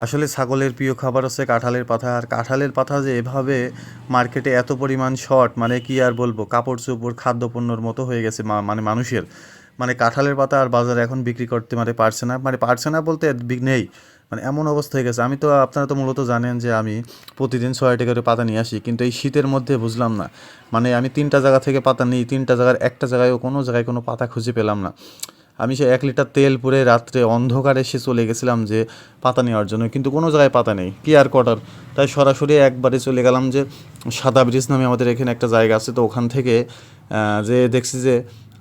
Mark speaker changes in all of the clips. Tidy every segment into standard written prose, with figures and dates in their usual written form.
Speaker 1: আসলে ছাগলের প্রিয় খাবার হচ্ছে কাঁঠালের পাতা। আর কাঁঠালের পাতা যে এভাবে মার্কেটে এত পরিমাণ শর্ট, মানে কি আর বলবো, কাপড় চোপড় খাদ্যপণ্যর মতো হয়ে গেছে মানে মানুষের। মানে কাঁঠালের পাতা আর বাজারে এখন বিক্রি করতে পারছে না বলতে নেই, মানে এমন অবস্থা হয়ে গেছে। আপনারা তো মূলত জানেন যে আমি প্রতিদিন 6 টাকা করে পাতা নিয়ে আসি, কিন্তু এই শীতের মধ্যে বুঝলাম না, মানে আমি 3টা জায়গা থেকে পাতা নিই, 3টা জায়গার একটা জায়গায়ও কোনো জায়গায় কোনো পাতা খুঁজে পেলাম না। আমি সে 1 লিটার তেল পুরে রাত্রে অন্ধকারে সে চলে গেছিলাম যে পাতা নেওয়ার জন্য, কিন্তু কোনো জায়গায় পাতা নেই, কি আর করার। তাই সরাসরি একবারে চলে গেলাম যে সাদা ব্রিজ নামে আমাদের এখানে একটা জায়গা আছে, তো ওখান থেকে যে দেখছি যে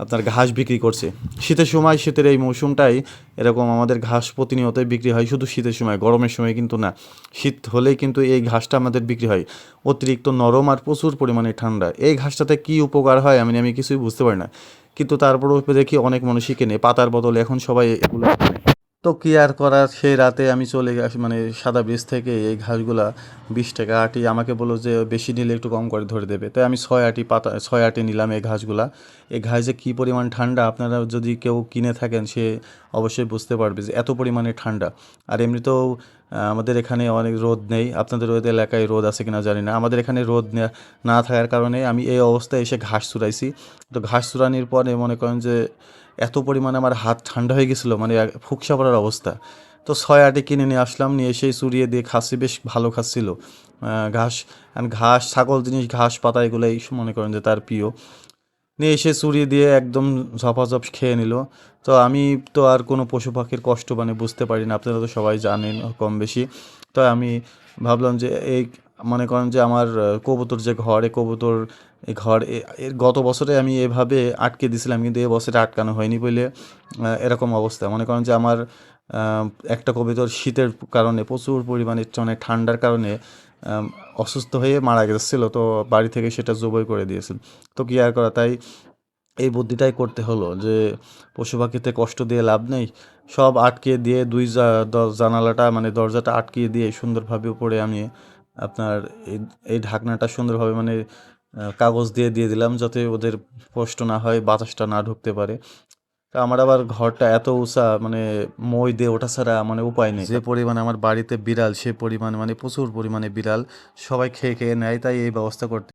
Speaker 1: আপনার ঘাস বিক্রি করছে। শীতের সময়, শীতের এই মৌসুমটাই এরকম আমাদের ঘাস প্রতিনিয়তই বিক্রি হয়, শুধু শীতের সময়, গরমের সময় কিন্তু না। শীত হলেই কিন্তু এই ঘাসটা আমাদের বিক্রি হয়। অতিরিক্ত নরম আর প্রচুর পরিমাণে ঠান্ডা। এই ঘাসটাতে কী উপকার হয় আমি কিছুই বুঝতে পারি না, কিন্তু তারপরেও দেখি অনেক মানুষই কেনে, পাতার বদলে এখন সবাই এগুলো কেনে। তো কি আর করার, সেই রাতে আমি চলে গেছি মানে সাদা ব্রিজ থেকে এই ঘাসগুলা 20 টাকা আটি, আমাকে বললো যে বেশি নিলে একটু কম করে ধরে দেবে, তাই আমি 6 আটি পাতা, 6 আটি নিলাম এই ঘাসগুলা। এই ঘাস যে কী পরিমাণ ঠান্ডা, আপনারা যদি কেউ কিনে থাকেন সে অবশ্যই বুঝতে পারবে যে এত পরিমাণে ঠান্ডা। আর এমনিতেও আমাদের এখানে অনেক রোদ নেই, আপনাদের ওদের এলাকায় রোদ আছে কিনা জানি না, আমাদের এখানে রোদ না থাকার কারণে আমি এই অবস্থায় এসে ঘাস চুরাইছি। তো ঘাস চুরানির পরে মনে করেন যে এত পরিমাণে আমার হাত ঠান্ডা হয়ে গেছিলো, মানে ফুকসা পড়ার অবস্থা। তো 6 আটি কিনে নিয়ে আসলাম, নিয়ে এসেই চুরিয়ে দিয়ে খাচ্ছি, বেশ ভালো খাচ্ছিল ঘাস। ঘাস, ছাগল জিনিস, ঘাস পাতা এগুলোই মনে করেন যে তার প্রিয়। নিয়ে এসে চুরিয়ে দিয়ে একদম ঝপাঝপ খেয়ে নিল। তো আমি তো আর কোনো পশু পাখির কষ্ট মানে বুঝতে পারি না, আপনারা তো সবাই জানেন কম বেশি। তো আমি ভাবলাম যে এই মনে করেন যে আমার কবুতর যে ঘর, এই ঘর এর গত বছরে আমি এভাবে আটকে দিয়েছিলাম, কিন্তু এবছরে আটকানো হয়নি বলে এরকম অবস্থা। মনে করেন যে আমার একটা কবুতর শীতের কারণে, প্রচুর পরিমাণে মানে ঠান্ডার কারণে অসুস্থ হয়ে মারা গেছিলো, তো বাড়ি থেকে সেটা জবাই করে দিয়েছিল। তো কী আর করা, তাই এই বুদ্ধিটাই করতে হলো যে পশু পাখিতে কষ্ট দিয়ে লাভ নেই, সব আটকে দিয়ে জানালাটা মানে দরজাটা আটকিয়ে দিয়ে সুন্দরভাবে উপরে আমি আপনার এই এই ঢাকনাটা সুন্দরভাবে মানে কাগজ দিয়ে দিলাম, যাতে ওদের কষ্ট না হয়, বাতাসটা না ঢুকতে পারে। তা আমার আবার ঘরটা এত উঁচা, মানে মই দিয়ে ওঠা ছাড়া মানে উপায় নেই। যে পরিমাণে আমার বাড়িতে বিড়াল, সে পরিমাণে মানে প্রচুর পরিমাণে বিড়াল, সবাই খেয়ে খেয়ে নেয়, তাই এই ব্যবস্থা করতে